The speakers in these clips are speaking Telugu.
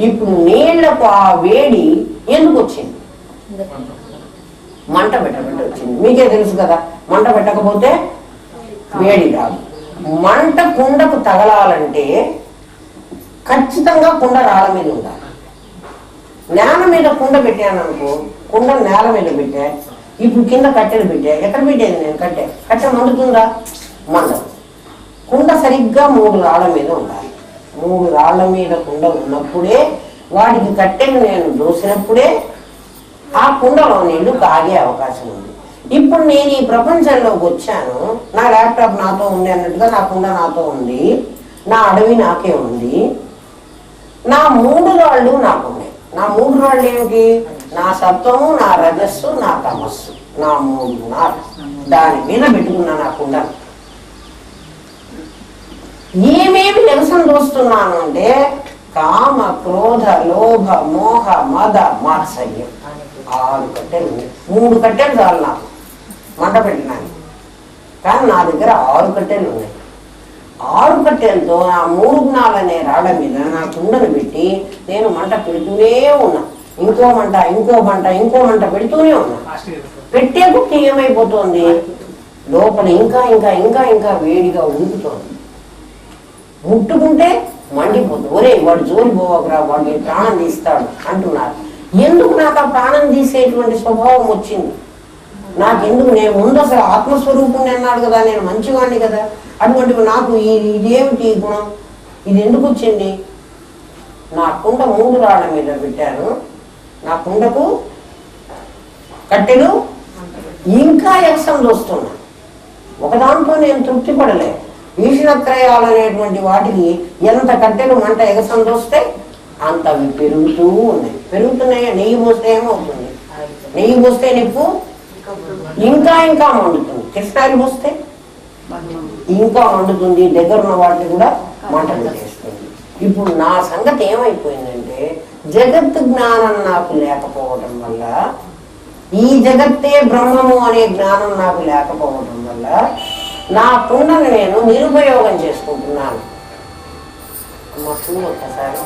ఇప్పుడు నీళ్లకు ఆ వేడి ఎందుకు వచ్చింది? మంట పెట్టబెట్టి వచ్చింది. మీకే తెలుసు కదా, మంట పెట్టకపోతే వేడి రాదు. మంట కుండకు తగలాలంటే ఖచ్చితంగా కుండ రాళ్ళ మీద ఉండాలి. నేల మీద కుండ పెట్టాను అనుకో, కుండ నేల మీద పెట్టా, ఇప్పుడు కింద కట్టెలు పెట్టా, ఎక్కడ పెట్టేది నేను కట్టె మండుతుందా? మండదు. కుండ సరిగ్గా 3 రాళ్ళ మీద ఉండాలి. 3 రాళ్ళ మీద కుండ ఉన్నప్పుడే, వాటికి కట్టెలు నేను దోసినప్పుడే ఆ కుండలో నీళ్లు కాగే అవకాశం ఉంది. ఇప్పుడు నేను ఈ ప్రపంచంలోకి వచ్చాను, నా ల్యాప్టాప్ నాతో ఉంది అన్నట్టుగా నా కుండ నాతో ఉంది, నా అడవి నాకే ఉంది, నా 3 రాళ్ళు నాకున్నాయి. నా 3 రాళ్ళు ఏమిటి? నా సత్వము, నా రజస్సు, నా తమస్సు, నా 3 గుణాలు. దాని మీద పెట్టుకున్నా నా కుండను. ఏమేమి నిరసన చూస్తున్నాను అంటే కామ, క్రోధ, లోభ, మోహ, మద, మాత్సర్యం. 6 కట్టెలు ఉన్నాయి. 3 కట్టెలు చాలు నాకు మంట పెట్టినాను, కానీ నా దగ్గర 6 కట్టెలు ఉన్నాయి. 6 కట్టెలతో నా 3 గుణాలనే రాళ్ళ మీద నా కుండను పెట్టి నేను మంట పెడుతూనే ఉన్నా. ఇంకో మంట, ఇంకో మంట, ఇంకో మంట పెడుతూనే ఉన్నా. పెట్టే కుట్టి ఏమైపోతుంది? లోపల ఇంకా ఇంకా ఇంకా ఇంకా వేడిగా ఉడుకుతోంది. ముట్టుకుంటే మండిపోతుంది. ఒరే వాడు జోలి పోవకరా, వాడికి ప్రాణం తీస్తాడు అంటున్నారు. ఎందుకు నాకు ఆ ప్రాణం తీసేటువంటి స్వభావం వచ్చింది? నాకెందుకు? నేను ముందు అసలు ఆత్మస్వరూపుణ్ణి అన్నాడు కదా, నేను మంచివాడిని కదా. అటువంటి నాకు ఇదేమిటి గుణం? ఇది ఎందుకు వచ్చింది? నా కుండ 3 రాళ్ళ మీద పెట్టాను, నా కుండకు కట్టెలు ఇంకా ఎక్సం దోస్తున్నా. ఒకదాంతో నేను తృప్తి పడలే. ఈషణత్రయాలు అనేటువంటి వాటికి ఎంత కట్టెలు మంట ఎగసం దోస్తే అంత అవి పెరుగుతూ ఉన్నాయి. పెరుగుతున్నాయా? నెయ్యి పోస్తే ఏమవుతుంది? నెయ్యి పోస్తే నిప్పు ఇంకా ఇంకా మండుతుంది. కిరసనాయిలు పోస్తే ఇంకా మండుతుంది. దగ్గర ఉన్న వాటిని కూడా మంట పెట్టేస్తుంది. ఇప్పుడు నా సంగతి ఏమైపోయిందంటే, జగత్ జ్ఞానం నాకు లేకపోవడం వల్ల, ఈ జగత్తే బ్రహ్మము అనే జ్ఞానం నాకు లేకపోవడం వల్ల నా కుండను నేను నిరుపయోగం చేసుకుంటున్నాను. అమ్మ చూడు ఒక్కసారి.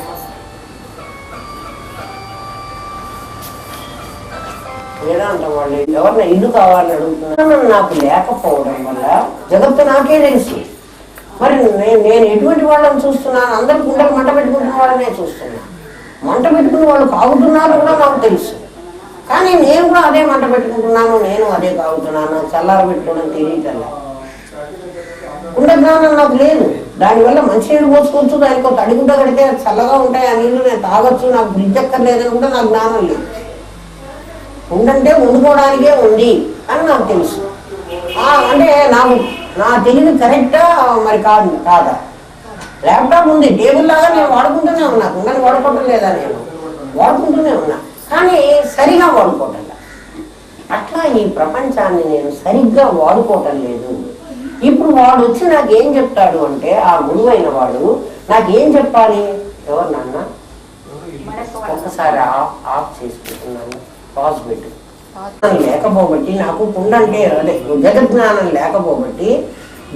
వేదాంతం వాళ్ళు ఎవరిన ఇల్లు కావాలని అడుగుతున్నాను. నాకు లేకపోవడం వల్ల జగత్తు నాకే తెలుసు. మరి నేను ఎటువంటి వాళ్ళని చూస్తున్నాను? అందరు కుండలు మంట పెట్టుకుంటున్న వాళ్ళనే చూస్తున్నాను. మంట పెట్టుకుని వాళ్ళు కాగుతున్నారు కూడా నాకు తెలుసు. కానీ నేను కూడా అదే మంట పెట్టుకుంటున్నాను, నేను అదే కాగుతున్నాను. చల్లార పెట్టుకోవడం తెలియటల్లా. కుండ జ్ఞానం నాకు లేదు. దానివల్ల మంచినీళ్ళు పోసుకోవచ్చు, దానికి ఒక తడిగుడ్డ కడితే చల్లగా ఉంటాయి, ఆ నీళ్లు నేను తాగొచ్చు, నాకు ఫ్రిడ్జ్ ఎక్కర్లేదని కూడా నాకు జ్ఞానం లేదు. ఉండంటే వండుకోవడానికే ఉంది అని నాకు తెలుసు. అంటే నాకు నా తెలివి కరెక్టా మరి కాదా? ల్యాప్టాప్ ఉంది, టేబుల్ లాగా నేను వాడుకుంటూనే ఉన్నా. కుండని వాడుకోవటం లేదా? నేను వాడుకుంటూనే ఉన్నా, కానీ సరిగా వాడుకోవటం. అట్లా ఈ ప్రపంచాన్ని నేను సరిగ్గా వాడుకోవటం లేదు. ఇప్పుడు వాడు వచ్చి నాకేం చెప్తాడు అంటే, ఆ గురువైన వాడు నాకేం చెప్పాలి? ఎవరు నాన్న? ఒక్కసారి ఆఫ్ చేసుకుంటున్నాను, పాజ్ పెట్టు. లేకపోబట్టి నాకు కుండ అంటే అదే జగజ్ఞానం లేకపోబట్టి,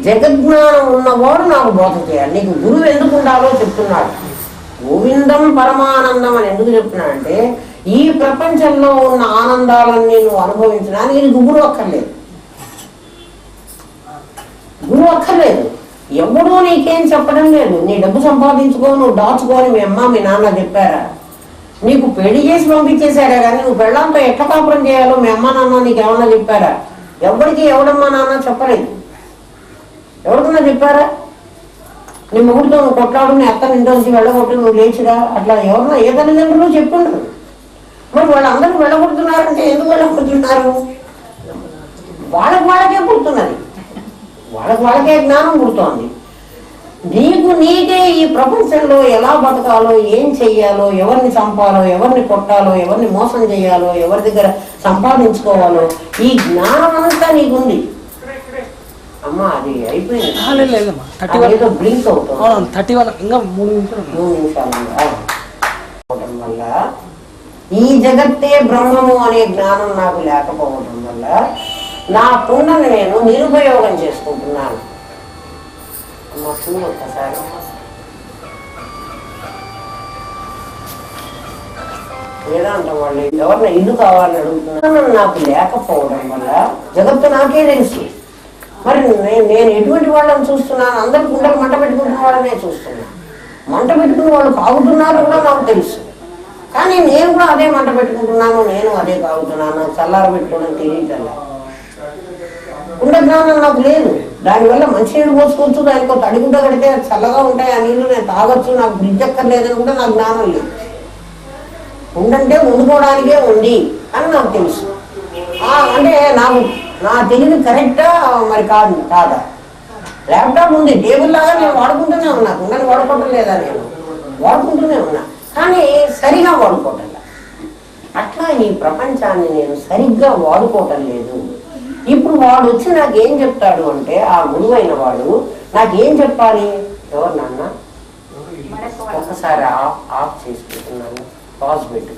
జగజ్ఞానం ఉన్నవాడు నాకు బోధ చేయాలి. నీకు గురువు ఎందుకు ఉండాలో చెప్తున్నాడు. గోవిందం పరమానందం అని ఎందుకు చెప్తున్నాడంటే, ఈ ప్రపంచంలో ఉన్న ఆనందాలన్నీ నువ్వు అనుభవించడానికి నీకు గురువు అక్కర్లేదు. గురువు అక్కర్లేదు. ఎవడూ నీకేం చెప్పడం లేదు. నీ డబ్బు సంపాదించుకో, నువ్వు దాచుకోని మీ అమ్మ మీ నాన్న చెప్పారా? నీకు పెళ్లి చేసి పంపించేశారా? కానీ నువ్వు పెళ్ళంతో ఎట్లా కాపురం చేయాలో మీ అమ్మ నాన్న నీకు ఏమన్నా చెప్పారా? ఎవరికి ఎవడమ్మా నాన్న చెప్పలేదు. ఎవరికన్నా చెప్పారా? నీ మొగుడితో నువ్వు కొట్లాడు, నీ అత్త ఇంట్లోంచి వెళ్ళగొట్టు, నువ్వు లేచిరా, అట్లా ఎవరన్నా ఏ తల్లిదండ్రులు చెప్పుండరు. మరి వాళ్ళందరూ వెళ్ళగొడుతున్నారంటే ఎందుకు వెళ్ళగొడుతున్నారు? వాళ్ళకే పుడుతున్నది, వాళ్ళకే జ్ఞానం పుడుతోంది. నీకే ఈ ప్రపంచంలో ఎలా బతకాలో, ఏం చెయ్యాలో, ఎవరిని చంపాలో, ఎవరిని కొట్టాలో, ఎవరిని మోసం చేయాలో, ఎవరి దగ్గర సంపాదించుకోవాలో ఈ జ్ఞానం అంతా నీకుంది. అమ్మా అది అయిపోయింది, ఏదో బ్లింక్ అవుతుంది. 31 ఇంకా 3 నిమిషాలు వల్ల ఈ జగత్తే బ్రహ్మము అనే జ్ఞానం నాకు లేకపోవడం వల్ల నా కుండను నేను నిరుపయోగం చేసుకుంటున్నాను. అమ్మ చూడు ఒక్కసారి. వేదాంతం వాళ్ళు ఎవరిన ఇల్లు కావాలని అడుగుతున్నాను నాకు లేకపోవడం వల్ల జగత్తు నాకే తెలుసు. మరి నేను ఎటువంటి వాళ్ళని చూస్తున్నాను? అందరు కుండలు మంట పెట్టుకుంటున్న వాళ్ళనే చూస్తున్నాను. మంట పెట్టుకుని వాళ్ళు కాగుతున్నారు కూడా నాకు తెలుసు. కానీ నేను కూడా అదే మంట పెట్టుకుంటున్నాను, నేను అదే కాగుతున్నాను. చల్లార పెట్టుకోవడం తెలియటల్లా. కుండ జ్ఞానం నాకు లేదు. దానివల్ల మంచినీళ్ళు పోసుకోవచ్చు, దానికో తడిగుడ్డ కడితే చల్లగా ఉంటాయి, ఆ నీళ్లు నేను తాగొచ్చు, నాకు బ్రిడ్జ్ ఎక్కర్లేదని కూడా నాకు జ్ఞానం లేదు. ఉండంటే వండుకోవడానికే ఉంది అని నాకు తెలుసు. అంటే నాకు నా తెలివి కరెక్టా మరి కాదా? ల్యాప్టాప్ ఉంది టేబుల్ లాగా నేను వాడుకుంటూనే ఉన్నా, కుండని వాడుకోవటం లేదా? నేను వాడుకుంటూనే ఉన్నా, కానీ సరిగా వాడుకోవటం. అట్లా ఈ ప్రపంచాన్ని నేను సరిగ్గా వాడుకోవటం లేదు. ఇప్పుడు వాడు వచ్చి నాకేం చెప్తాడు అంటే, ఆ గురువైన వాడు నాకేం చెప్పాలి? ఎవరు నాన్న? ఒకసారి ఆఫ్ చేసుకుంటున్నాను, పాజ్ పెట్టు.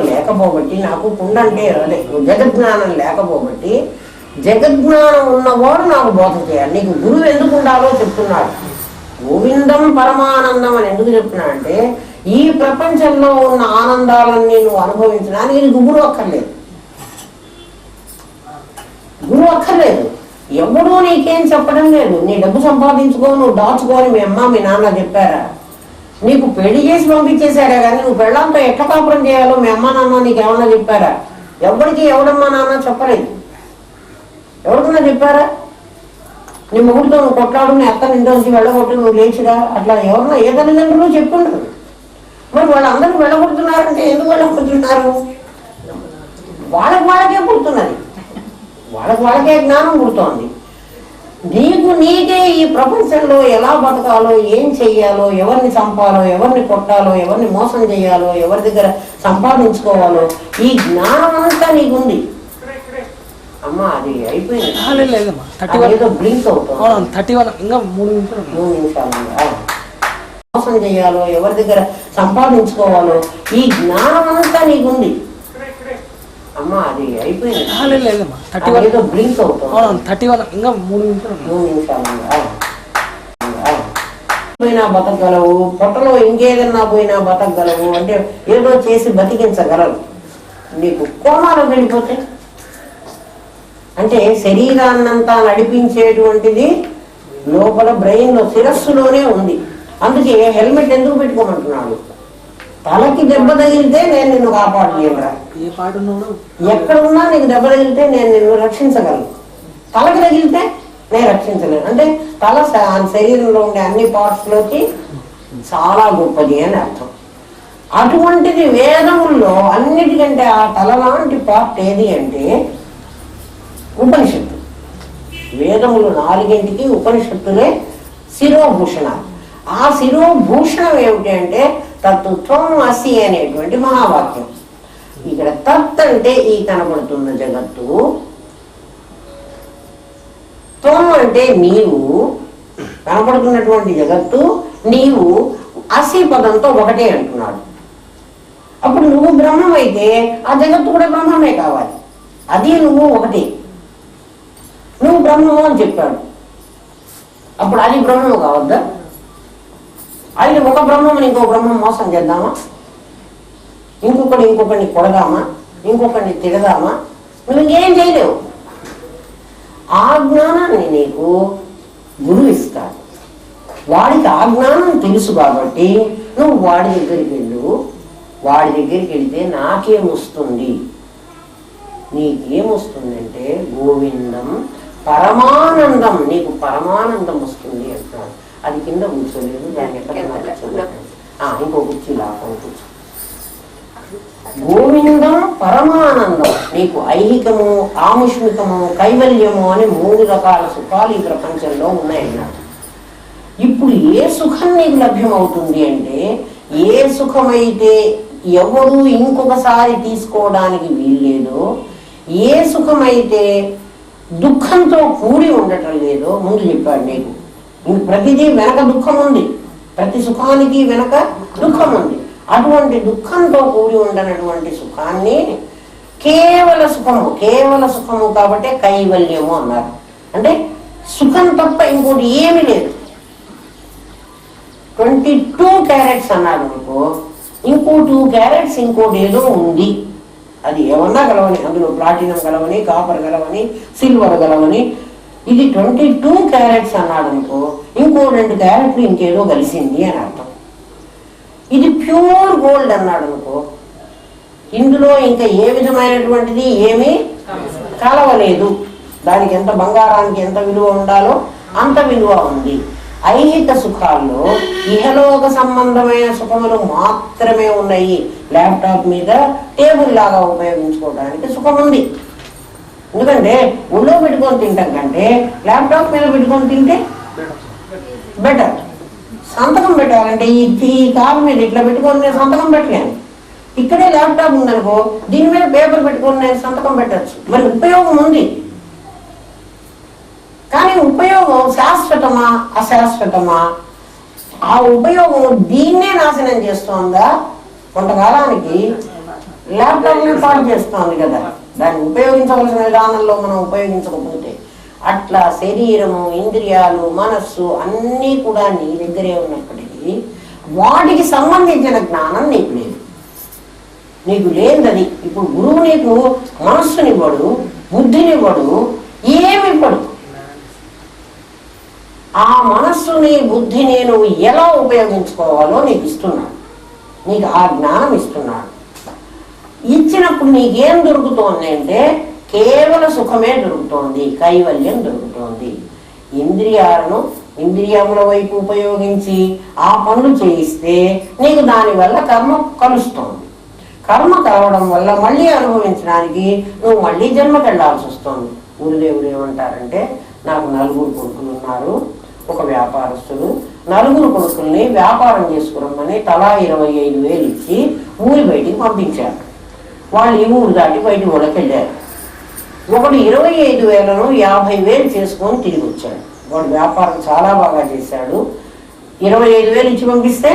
లేకపోబట్టి నాకు కుండ అంటే అదే జగజ్ఞానం లేకపోబట్టి, జగజ్ఞానం ఉన్నవాడు నాకు బోధ చేయాలి. నీకు గురువు ఎందుకు ఉండాలో చెప్తున్నాడు. గోవిందం పరమానందం అని ఎందుకు చెప్తున్నా అంటే, ఈ ప్రపంచంలో ఉన్న ఆనందాలన్నీ నువ్వు అనుభవించడానికి నీకు గురువు అక్కర్లేదు. గురువు అక్కర్లేదు. ఎవడూ నీకేం చెప్పడం లేదు. నీ డబ్బు సంపాదించుకో, నువ్వు దాచుకోని మీ అమ్మ మీ నాన్న చెప్పారా? నీకు పెళ్లి చేసి పంపించేశారా? కానీ నువ్వు పెళ్ళంతో ఎట్లా కాపురం చేయాలో మీ అమ్మ నాన్న నీకు ఏమన్నా చెప్పారా? ఎవరికి ఎవడమ్మా నాన్న చెప్పలేదు. ఎవరికన్నా చెప్పారా? నీ మొగుడితో నువ్వు కొట్లాడు, నీ అత్త నిండొచ్చి వెళ్ళగొట్టు, నువ్వు లేచిరా, అట్లా ఎవరన్నా ఏ తల్లిదండ్రులు చెప్పుండరు. మరి వాళ్ళందరూ వెళ్ళగొడుతున్నారంటే ఎందుకు వెళ్ళగొడుతున్నారు? వాళ్ళకే పుడుతున్నది, వాళ్ళకే జ్ఞానం పుడుతోంది. నీకే ఈ ప్రపంచంలో ఎలా బతకాలో, ఏం చెయ్యాలో, ఎవరిని చంపాలో, ఎవరిని కొట్టాలో, ఎవరిని మోసం చేయాలో, ఎవరి దగ్గర సంపాదించుకోవాలో ఈ జ్ఞానం అంతా నీకుంది. అమ్మా అది అయిపోయింది, ఏదో బ్లింక్ అవుతుంది. 31 ఇంకా 3 నిమిషాలు. మోసం చేయాలో, ఎవరి దగ్గర సంపాదించుకోవాలో ఈ జ్ఞానం అంతా నీకుంది. అమ్మా అది అయిపోయింది, ఏదో బ్లింక్ అవుతుంది. 31 ఇంకా 3 నిమిషాలు. పోయినా బతకగలవు, పొట్టలో ఇంకేదన్నా పోయినా బతకగలవు, అంటే ఏదో చేసి బతికించగలవు. నీకు కోమాలో వెళ్ళిపోతే అంటే శరీరాన్నంతా నడిపించేటువంటిది లోపల బ్రెయిన్లో, శిరస్సులోనే ఉంది. అందుకే హెల్మెట్ ఎందుకు పెట్టుకోమంటున్నాడు? తలకి దెబ్బ తగిలితే నేను నిన్ను కాపాడలేనురా. ఎక్కడ ఉన్నా నీకు దెబ్బ తగిలితే నేను నిన్ను రక్షించగలను. తలకి తగిలితే నేను రక్షించలేను. అంటే తల శరీరంలో ఉండే అన్ని పార్ట్స్ లోకి చాలా గొప్పది అని అర్థం. అటువంటిది వేదముల్లో అన్నిటికంటే ఆ తల లాంటి పార్ట్ ఏది అంటే ఉపనిషత్తు. వేదములు 4కి ఉపనిషత్తులే శిరోభూషణాలు. ఆ శిరోభూషణం ఏమిటి అంటే తత్వం అసి అనేటువంటి మహావాక్యం. ఇక్కడ తత్ అంటే ఈ కనబడుతున్న జగత్తు, త్వం అంటే నీవు, కనబడుతున్నటువంటి జగత్తు నీవు అసి పదంతో ఒకటే అంటున్నాడు. అప్పుడు నువ్వు బ్రహ్మం అయితే ఆ జగత్తు కూడా బ్రహ్మమే కావాలి. అది నువ్వు ఒకటి, నువ్వు బ్రహ్మము అని చెప్పాడు. అప్పుడు అది బ్రహ్మము కావద్దా? అది ఒక బ్రహ్మని ఇంకో బ్రహ్మం మోసం చేద్దామా? ఇంకొకరిని కొడదామా? ఇంకొకరిని తిడదామా? నువ్వు ఇంకేం చేయలేవు. ఆ జ్ఞానాన్ని నీకు గురువు ఇస్తాడు. వాడికి ఆ జ్ఞానం తెలుసు కాబట్టి నువ్వు వాడి దగ్గరికి వెళ్ళు. వాడి దగ్గరికి వెళితే నాకేమొస్తుంది? నీకేమొస్తుందంటే గోవిందం పరమానందం, నీకు పరమానందం వస్తుంది అంటాడు. అది కింద కూర్చోలేదు, దాన్ని ఎక్కడ ఇంకో కుర్చీ లాగా కూర్చో. గోవిందం పరమానందం, నీకు ఐహికము, ఆముష్మికము, కైవల్యము అని 3 రకాల సుఖాలు ఈ ప్రపంచంలో ఉన్నాయన్నాడు. ఇప్పుడు ఏ సుఖం నీకు లభ్యమవుతుంది అంటే, ఏ సుఖమైతే ఎవరు ఇంకొకసారి తీసుకోవడానికి వీల్లేదో, ఏ సుఖమైతే దుఃఖంతో కూడి ఉండటం లేదో ముందు చెప్పాడు. నీకు ప్రతిదీ వెనక దుఃఖం ఉంది, ప్రతి సుఖానికి వెనక దుఃఖం ఉంది. అటువంటి దుఃఖంతో కూడి ఉండనటువంటి సుఖాన్ని కేవల సుఖము కాబట్టి కైవల్యము అన్నారు. అంటే సుఖం తప్ప ఇంకోటి ఏమీ లేదు. 22 క్యారెట్స్ అన్నాడు. నీకు ఇంకో 2 క్యారెట్స్ ఇంకోటి ఏదో ఉంది, అది ఏమన్నా కలవని, అందులో ప్లాటినం కలవని, కాపర్ కలవని, సిల్వర్ కలవని, ఇది 22 క్యారెట్స్ అన్నాడు అనుకో, ఇంకో 2 క్యారెట్లు ఇంకేదో కలిసింది అని అర్థం. ఇది ప్యూర్ గోల్డ్ అన్నాడు అనుకో, ఇందులో ఇంకా ఏ విధమైనటువంటిది ఏమీ కలవలేదు, దానికి ఎంత బంగారానికి ఎంత విలువ ఉండాలో అంత విలువ ఉంది. ఐహిక సుఖాల్లో ఇహలోక సంబంధమైన సుఖములు మాత్రమే ఉన్నాయి. ల్యాప్టాప్ మీద టేబుల్ లాగా ఉపయోగించుకోవడానికి సుఖం ఉంది. ఎందుకంటే ఒళ్ళో పెట్టుకొని తింటాం కంటే ల్యాప్టాప్ మీద పెట్టుకొని తింటే బెటర్. సంతకం పెట్టాలంటే ఈ కారు మీద ఇట్లా పెట్టుకొని నేను సంతకం పెట్టలేను. ఇక్కడే ల్యాప్టాప్ ఉందనుకో, దీని మీద పేపర్ పెట్టుకొని నేను సంతకం పెట్టచ్చు. మరి ఉపయోగం ఉంది, కానీ ఉపయోగం శాశ్వతమా అశాశ్వతమా? ఆ ఉపయోగం దీన్నే నాశనం చేస్తోందా? కొంతకాలానికి ల్యాప్టాప్ని పాడు చేస్తోంది కదా, దాన్ని ఉపయోగించవలసిన విధానంలో మనం ఉపయోగించకపోతే. అట్లా శరీరము, ఇంద్రియాలు, మనస్సు అన్నీ కూడా నీ దగ్గరే ఉన్నప్పటికీ వాటికి సంబంధించిన జ్ఞానం నీకు లేదు. నీకు లేనిది ఇప్పుడు గురువు నీకు మనస్సునివ్వడు, బుద్ధినివ్వడు, ఏమివ్వడు. ఆ మనస్సుని, బుద్ధిని నువ్వు ఎలా ఉపయోగించుకోవాలో నీకు ఇస్తున్నాడు, నీకు ఆ జ్ఞానం ఇస్తున్నాడు. ఇచ్చినప్పుడు నీకేం దొరుకుతోంది అంటే కేవల సుఖమే దొరుకుతోంది, కైవల్యం దొరుకుతోంది. ఇంద్రియముల వైపు ఉపయోగించి ఆ పనులు చేయిస్తే నీకు దానివల్ల కర్మ కలుస్తోంది. కర్మ కలవడం వల్ల మళ్ళీ అనుభవించడానికి నువ్వు మళ్ళీ జన్మకెళ్లాల్సి వస్తుంది. గురుదేవుడు ఏమంటారంటే, నాకు 4 కొడుకులు ఉన్నారు, ఒక వ్యాపారస్తుడు. 4 కొడుకుల్ని వ్యాపారం చేసుకురమ్మని తలా 25,000 ఇచ్చి ఊరి బయటికి పంపించారు. వాళ్ళు ఈ ఊరు దాటి బయట ఊళ్ళకెళ్ళారు. ఒకడు 25,000ను 50,000 చేసుకొని తిరిగి వచ్చాడు. వాడు వ్యాపారం చాలా బాగా చేశాడు. 25,000 ఇచ్చి పంపిస్తే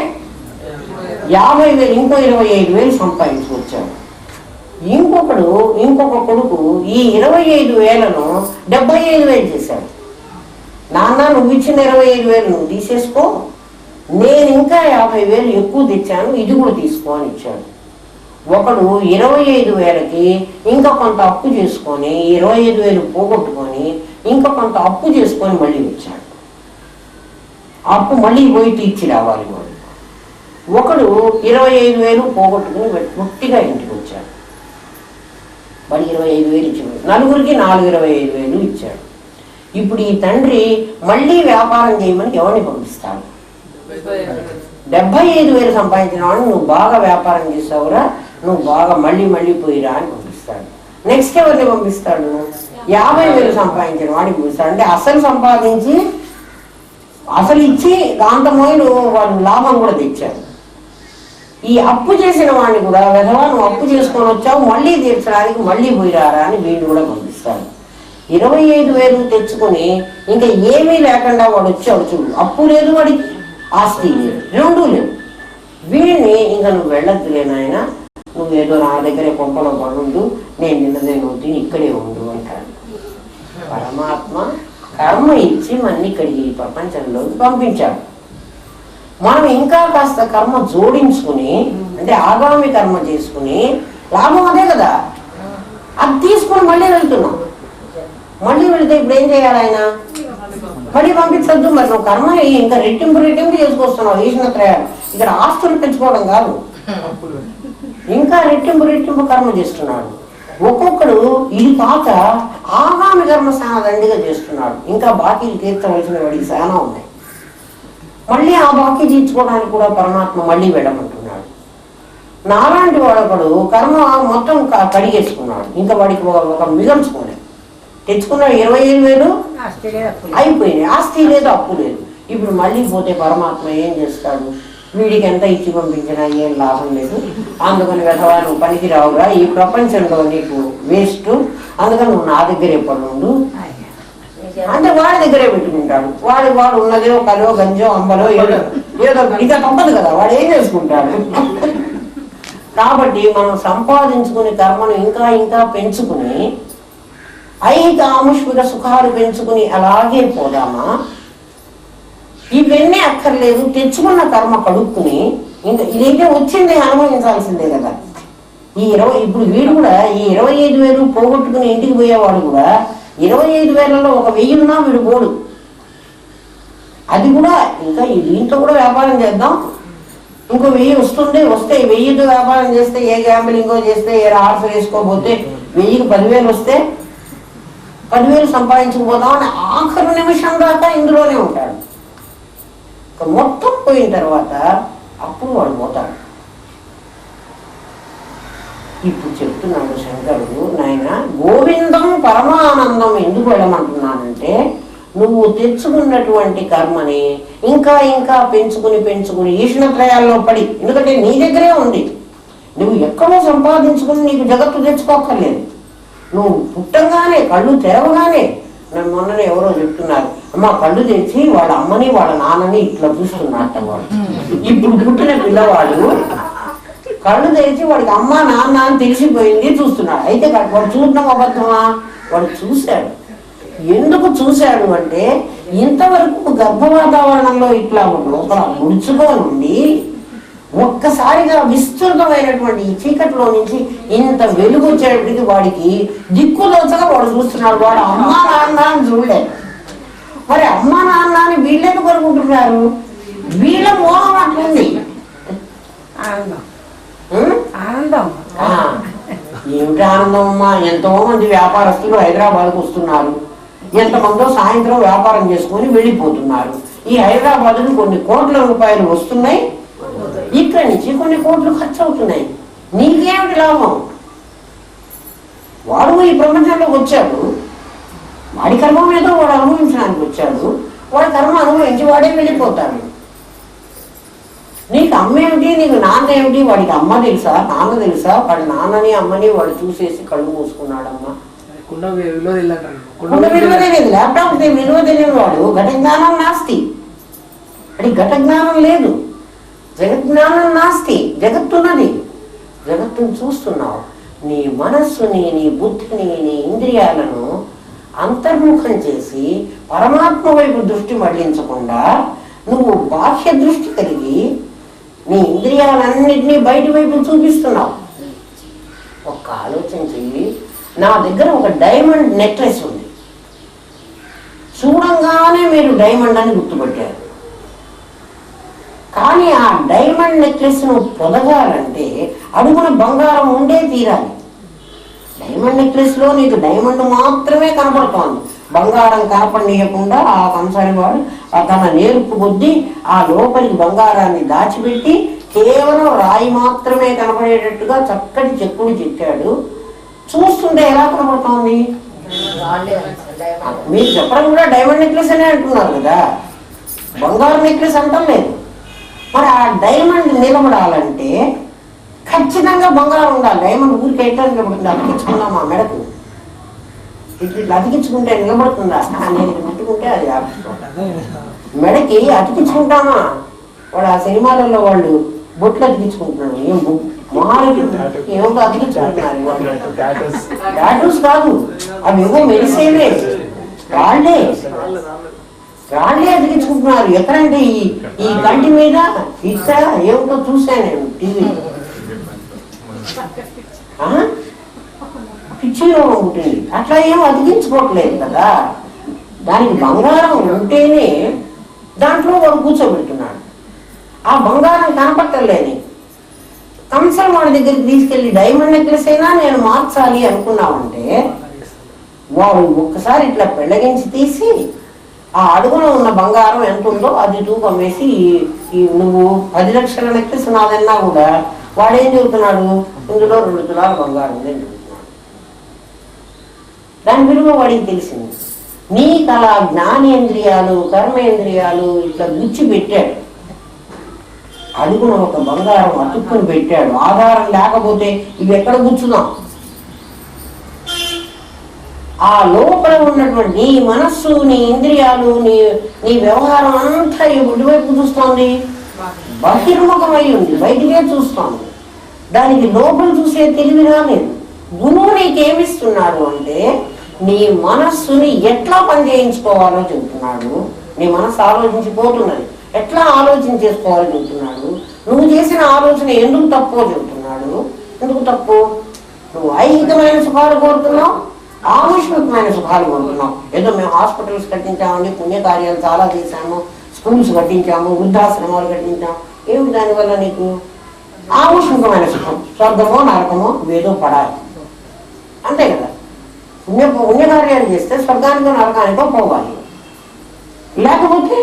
50,000, ఇంకో 25,000 సంపాదించి వచ్చాడు. ఇంకొక కొడుకు ఈ 25,000ను 75,000 చేశాడు. నాన్న, నువ్వు ఇచ్చిన 25,000 నువ్వు తీసేసుకో, నేను ఇంకా 50,000 ఎక్కువ తెచ్చాను, ఇది కూడా తీసుకో అని ఇచ్చాడు. ఒకడు 25,000కి ఇంకా కొంత అప్పు చేసుకొని 25,000 పోగొట్టుకొని ఇంకా కొంత అప్పు చేసుకొని మళ్ళీ వచ్చాడు. అప్పు మళ్ళీ పోయి తీర్చి రావాలి వాడు. ఒకడు 25,000 పోగొట్టుకుని పుట్టిగా ఇంటికి వచ్చాడు. మరి 25,000 ఇచ్చాడు. 4గురికి 25,000 ఇచ్చాడు. ఇప్పుడు ఈ తండ్రి మళ్ళీ వ్యాపారం చేయమని ఎవరిని పంపిస్తాడు? 75,000 సంపాదించిన వాడిని, నువ్వు బాగా వ్యాపారం చేసావురా, నువ్వు బాగా మళ్ళీ పోయిరా అని పంపిస్తాడు. నెక్స్ట్ ఎవరిని పంపిస్తాడు? 50,000 సంపాదించిన వాడిని పంపిస్తాడు. అంటే అసలు సంపాదించి అసలు ఇచ్చి దాంతో వాళ్ళు లాభం కూడా తెచ్చారు. ఈ అప్పు చేసిన వాడిని కూడా, వెధవా నువ్వు అప్పు చేసుకొని వచ్చావు, మళ్ళీ తీర్చడానికి మళ్ళీ పోయిరారా అని వీళ్ళు కూడా పంపిస్తాడు. 25,000 తెచ్చుకొని ఇంకా ఏమీ లేకుండా వాడు వచ్చాడు చూడు, అప్పు లేదు వాడికి, ఆస్తి లేదు, రెండూ లేవు. వీడిని ఇంకా నువ్వు వెళ్ళొద్దులే నాయన, నువ్వేదో నా దగ్గరే కొంపలో పడుండు, నేను నిన్నదేనో తిని ఇక్కడే ఉండు అంటాడు. పరమాత్మ కర్మ ఇచ్చి మన ఇక్కడికి ఈ ప్రపంచంలోకి పంపించాడు. మనం ఇంకా కాస్త కర్మ జోడించుకుని, అంటే ఆగామి కర్మ చేసుకుని లాభం అదే కదా, అది తీసుకుని మళ్ళీ వెళ్తున్నాం. మళ్ళీ వెళితే ఇప్పుడు ఏం చేయాలి? ఆయన మళ్ళీ పంపించద్దు. మరి నువ్వు కర్మ ఇంకా రెట్టింపు చేసుకొస్తున్నావు. ఈశ్వరత్రయాలు ఇక్కడ ఆస్తులు పెంచుకోవడం కాదు, ఇంకా రెట్టింపు కర్మ చేస్తున్నాడు. ఒక్కొక్కడు ఇది కాక ఆగామి కర్మ చాలా దండిగా చేస్తున్నాడు. ఇంకా బాకీలు తీర్చవలసిన వాడికి చాలా ఉన్నాయి. మళ్ళీ ఆ బాకీ తీర్చుకోవడానికి కూడా పరమాత్మ మళ్ళీ వెళ్ళమంటున్నాడు. నాలాంటి వాడొకడు కర్మ మొత్తం కడిగేసుకున్నాడు, ఇంకా వాడికి ఒక మిగల్చుకోలేదు. తెచ్చుకున్నాడు 25,000 అయిపోయినాయి, ఆస్తి లేదు, అప్పు లేదు. ఇప్పుడు మళ్ళీ పోతే పరమాత్మ ఏం చేస్తాడు? వీడికి ఎంత ఇచ్చి పంపించినా ఏం లాభం లేదు, అందుకని వెధవా నువ్వు పనికి రావురా, ఈ ప్రపంచంలో నీకు వేస్ట్, అందుకని నువ్వు నా దగ్గర ఎప్పుడు ఉండు అంటే వాడి దగ్గరే పెట్టుకుంటాడు. వాడు ఉన్నదో కలో గంజో అంబలో ఏదో ఇంకా తప్పదు కదా, వాడు ఏం చేసుకుంటాడు? కాబట్టి మనం సంపాదించుకునే కర్మను ఇంకా పెంచుకుని ఐహిక ఆముష్మిక సుఖాలు పెంచుకుని అలాగే పోదామా? ఇవన్నీ అక్కర్లేదు, తెచ్చుకున్న కర్మ కడుక్కుని ఇంకా ఇదైతే వచ్చింది అనుభవించాల్సిందే కదా. ఇప్పుడు వీడు కూడా ఈ 25,000 పోగొట్టుకుని ఇంటికి పోయేవాడు కూడా 25,000లో ఒక 1000 ఉన్నా వీడు పోడు. అది కూడా ఇంకా దీంట్లో కూడా వ్యాపారం చేద్దాం, ఇంకో 1000 వస్తే 1000 వ్యాపారం చేస్తే, ఏ గ్యాంబ్లింగో చేస్తే, ఏ హార్స్ వేసుకోపోతే 1000కి 10,000 వస్తే 10,000 సంపాదించుకుపోదాం అని ఆఖరి నిమిషం దాకా ఇందులోనే ఉంటాడు. మొత్తం పోయిన తర్వాత అప్పుడు వాడు పోతాడు. ఇప్పుడు చెప్తున్నాడు శంకరుడు, నాయన గోవిందం పరమానందం ఎందుకు వెళ్ళమంటున్నానంటే, నువ్వు తెచ్చుకున్నటువంటి కర్మని ఇంకా ఇంకా పెంచుకుని ఈశ్వరత్రయాల్లో పడి, ఎందుకంటే నీ దగ్గరే ఉంది, నువ్వు ఎక్కడో సంపాదించుకుని నీకు జగత్తు తెచ్చుకోక్కర్లేదు. నువ్వు పుట్టంగానే కళ్ళు తెరవగానే, నన్ను మొన్ననే ఎవరో చెప్తున్నారు, అమ్మ కళ్ళు తెచ్చి వాళ్ళ అమ్మని వాళ్ళ నాన్నని ఇట్లా చూస్తున్నట్ట వాడు. ఇప్పుడు పుట్టిన పిల్లవాడు కళ్ళు తెరిచి వాడికి అమ్మ నాన్న అని తెలిసిపోయింది చూస్తున్నాడు. అయితే వాడు చూడటం అబద్ధమా? వాడు చూశాడు. ఎందుకు చూశాడు అంటే, ఇంతవరకు గర్భ వాతావరణంలో ఇట్లా లోపల ముడుచుకోనుండి ఒక్కసారిగా విస్తృతమైనటువంటి ఈ చీకటిలో నుంచి ఇంత వెలుగు వచ్చేటప్పటికి వాడికి దిక్కుదోచగా వాడు చూస్తున్నాడు. వాడు అమ్మా నాన్న అని చూడలేదు. మరి అమ్మా నాన్న అని వీళ్ళెందుకు కొనుక్కుంటున్నారు? వీళ్ళ మోహం అట్లుంది. ఆనందం ఏమిటి ఆనందం అమ్మా? ఎంతో మంది వ్యాపారస్తులు హైదరాబాద్కు వస్తున్నారు, ఎంతమందో సాయంత్రం వ్యాపారం చేసుకొని వెళ్ళిపోతున్నారు. ఈ హైదరాబాద్కు కొన్ని కోట్ల రూపాయలు వస్తున్నాయి, ఇక్కడి నుంచి కొన్ని కోట్లు ఖర్చు అవుతున్నాయి. నీకేమిటి లాభం? వాడు ఈ ప్రపంచంలోకి వచ్చాడు, వాడి కర్మ మీద వాడు అనుభవించడానికి వచ్చాడు, వాడి కర్మ అనుభవించి వాడే వెళ్ళిపోతాడు. నీకు అమ్మ ఏమిటి, నీకు నాన్న ఏమిటి? వాడికి అమ్మ తెలుసా, నాన్న తెలుసా? వాడి నాన్నని అమ్మని వాడు చూసేసి కళ్ళు మూసుకున్నాడమ్మా. విలువ తెలియదు, ల్యాప్టాప్ విలువ తెలియని వాడు ఘట జ్ఞానం నాస్తి. అది ఘట జ్ఞానం లేదు, జగజ్ఞానం నాస్తి. జగత్తున్నది, జగత్తును చూస్తున్నావు. నీ మనస్సుని, నీ బుద్ధిని, నీ ఇంద్రియాలను అంతర్ముఖం చేసి పరమాత్మ వైపు దృష్టి మళ్లించకుండా నువ్వు బాహ్య దృష్టి కలిగి నీ ఇంద్రియాలన్నింటినీ బయటి వైపు చూపిస్తున్నావు. ఒక్క ఆలోచన చెయ్యి. నా దగ్గర ఒక డైమండ్ నెక్లెస్ ఉంది, చూడంగానే మీరు డైమండ్ అని గుర్తుపట్టారు. కానీ ఆ డైమండ్ నెక్లెస్ ను పొదగాలంటే అడుగున బంగారం ఉండే తీరాలి. డైమండ్ నెక్లెస్ లో నీకు డైమండ్ మాత్రమే కనపడుతోంది, బంగారం కనపడనీయకుండా ఆ కంసారి వాడు తన నేర్పు కొద్దీ ఆ లోపలికి బంగారాన్ని దాచిపెట్టి కేవలం రాయి మాత్రమే కనపడేటట్టుగా చక్కటి చెక్కుని చెక్కాడు. చూస్తుంటే ఎలా కనపడుతోంది? మీరు చెప్పడం కూడా డైమండ్ నెక్లెస్ అనే అంటున్నారు కదా, బంగారు నెక్లెస్ అంటాం లేదు. మరి ఆ డైమండ్ నిలబడాలంటే ఖచ్చితంగా బంగారం ఉండాలి. డైమండ్ ఊరికి ఎట్టానికి అతికించుకున్నాం ఆ మెడకు, ఇట్లా అతికించుకుంటే నిలబడుతుందా? నేను ముట్టుకుంటే అది మెడకి అతికించుకుంటామా? వాడు ఆ సినిమాలలో వాళ్ళు బొట్లు అతికించుకుంటున్నాడు, ఏం మొహాలకి ఏమో అతికించుకుంటున్నారు. టాటూస్ కాదు, అవి ఏమో మెరిసేవే, రాళ్లే అతికించుకుంటున్నారు. ఎక్కడంటే ఈ కంటి మీద ఇక్కడ ఏమిటో చూశాను నేను టీవీ, పిచ్చి రోగం ఉంటుంది. అట్లా ఏం అతికించుకోవట్లేదు కదా. దానికి బంగారం ఉంటేనే దాంట్లో వాడు కూర్చోబెడుతున్నాడు. ఆ బంగారం కనపట్టలేని కంసం వాడి దగ్గరికి తీసుకెళ్లి డైమండ్ నెక్లెస్ అయినా నేను మార్చాలి అనుకున్నామంటే వాడు ఒక్కసారి ఇట్లా పెళ్ళగించి తీసి ఆ అడుగులో ఉన్న బంగారం ఎంత ఉందో అది తూకం వేసి నువ్వు 10 లక్షల నెక్లెస్ నాదన్నా కూడా వాడేం చెబుతున్నాడు, ఇందులో 2 తులాల బంగారం ఉంది అని చెబుతున్నాడు. దాని విలువ వాడికి తెలిసింది. నీకు అలా జ్ఞానేంద్రియాలు కర్మేంద్రియాలు ఇట్లా గుచ్చి పెట్టాడు, అడుగున ఒక బంగారం అతుక్కుని పెట్టాడు. ఆధారం లేకపోతే ఇవి ఎక్కడ గుచ్చుదాం? ఆ లోపల ఉన్నటువంటి నీ మనస్సు, నీ ఇంద్రియాలు, నీ వ్యవహారం అంతా ఎటువైపు చూస్తోంది? బహిర్ముఖమై ఉంది, బయటికే చూస్తోంది. దానికి లోపల చూసే తెలివి రాలేదు. గురువు నీకేమిస్తున్నాడు అంటే నీ మనస్సుని ఎట్లా పని చేయించుకోవాలో చెబుతున్నాడు. నీ మనస్సు ఆలోచించిపోతున్నది, ఎట్లా ఆలోచించేసుకోవాలో చెబుతున్నాడు. నువ్వు చేసిన ఆలోచన ఎందుకు తప్పో చెబుతున్నాడు. ఎందుకు తప్పు? నువ్వు ఐహికమైన సుఖాలు కోరుతున్నావు, ఆకస్మికమైన సుఖాలు కోరుతున్నావు. ఏదో మేము హాస్పిటల్స్ కట్టించామండి, పుణ్యకార్యాలు చాలా చేశాము, స్కూల్స్ కట్టించాము, వృద్ధాశ్రమాలు కట్టించాము. ఏమిటి దానివల్ల నీకు? ఆకస్మికమైన సుఖం, స్వర్గమో నరకమో ఏదో పడాలి, అంతే కదా. పుణ్యకార్యాలు చేస్తే స్వర్గానికో నరకానికో పోవాలి, లేకపోతే